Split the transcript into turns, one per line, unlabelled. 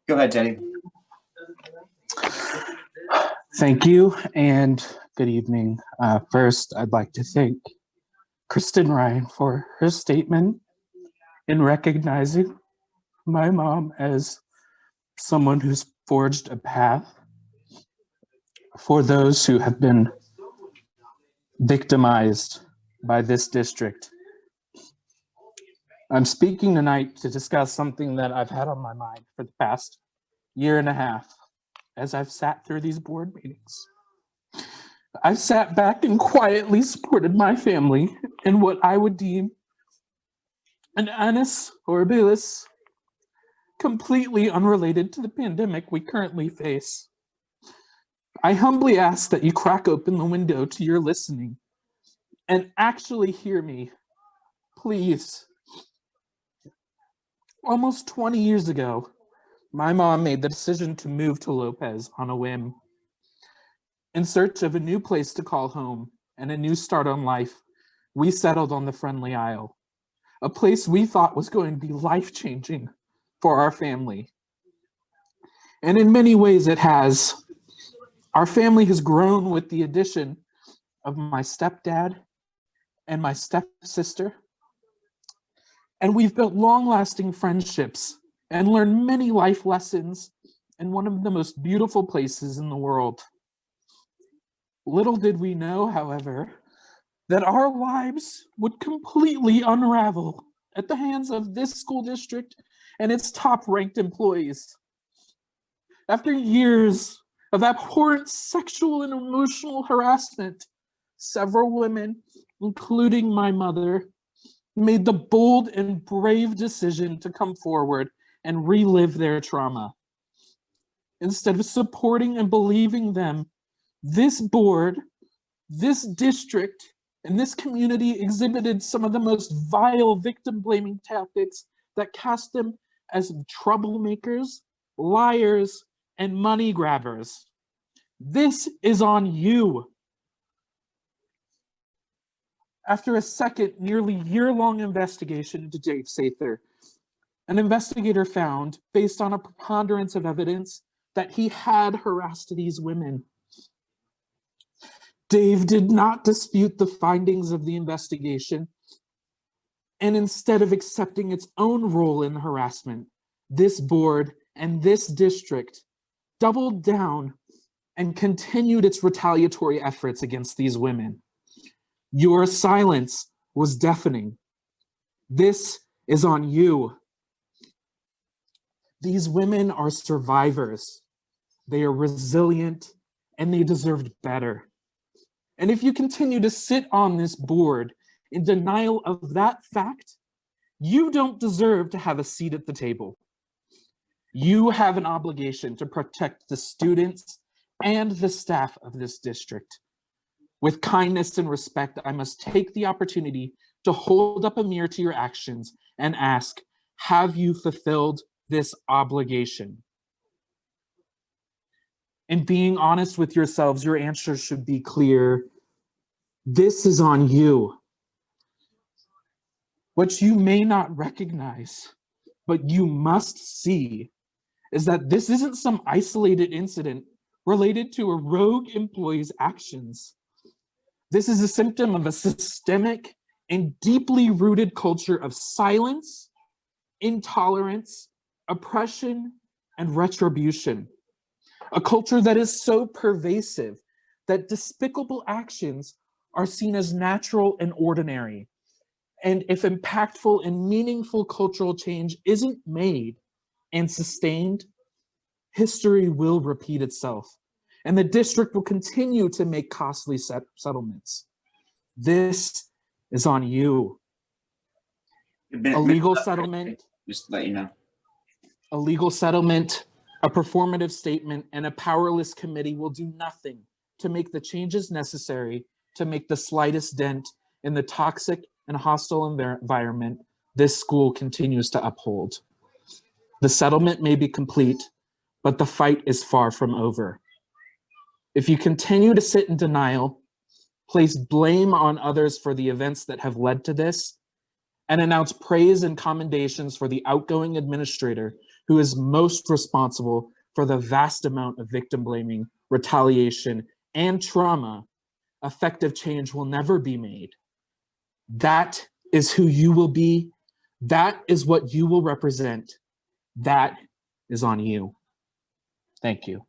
Go ahead, Teddy.
Thank you and good evening. First, I'd like to thank Kristen Ryan for her statement in recognizing my mom as someone who's forged a path for those who have been victimized by this district. I'm speaking tonight to discuss something that I've had on my mind for the past year and a half as I've sat through these board meetings. I've sat back and quietly supported my family in what I would deem an annus horribilis, completely unrelated to the pandemic we currently face. I humbly ask that you crack open the window to your listening and actually hear me, please. Almost 20 years ago, my mom made the decision to move to Lopez on a whim. In search of a new place to call home and a new start on life, we settled on the Friendly Isle, a place we thought was going to be life-changing for our family. And in many ways it has. Our family has grown with the addition of my stepdad and my stepsister. And we've built long-lasting friendships and learned many life lessons in one of the most beautiful places in the world. Little did we know, however, that our lives would completely unravel at the hands of this school district and its top-ranked employees. After years of abhorrent sexual and emotional harassment, several women, including my mother, made the bold and brave decision to come forward and relive their trauma. Instead of supporting and believing them, this board, this district, and this community exhibited some of the most vile victim-blaming tactics that cast them as troublemakers, liars, and money grabbers. This is on you. After a second, nearly year-long investigation into Dave Sather, an investigator found, based on a preponderance of evidence, that he had harassed these women. Dave did not dispute the findings of the investigation, and instead of accepting its own role in the harassment, this board and this district doubled down and continued its retaliatory efforts against these women. Your silence was deafening. This is on you. These women are survivors. They are resilient and they deserved better. And if you continue to sit on this board in denial of that fact, you don't deserve to have a seat at the table. You have an obligation to protect the students and the staff of this district. With kindness and respect, I must take the opportunity to hold up a mirror to your actions and ask, have you fulfilled this obligation? In being honest with yourselves, your answer should be clear. This is on you. What you may not recognize, but you must see, is that this isn't some isolated incident related to a rogue employee's actions. This is a symptom of a systemic and deeply rooted culture of silence, intolerance, oppression, and retribution. A culture that is so pervasive that despicable actions are seen as natural and ordinary. And if impactful and meaningful cultural change isn't made and sustained, history will repeat itself, and the district will continue to make costly settlements. This is on you. A legal settlement,
just to let you know.
A legal settlement, a performative statement, and a powerless committee will do nothing to make the changes necessary to make the slightest dent in the toxic and hostile environment this school continues to uphold. The settlement may be complete, but the fight is far from over. If you continue to sit in denial, place blame on others for the events that have led to this, and announce praise and commendations for the outgoing administrator who is most responsible for the vast amount of victim blaming, retaliation, and trauma, effective change will never be made. That is who you will be. That is what you will represent. That is on you. Thank you.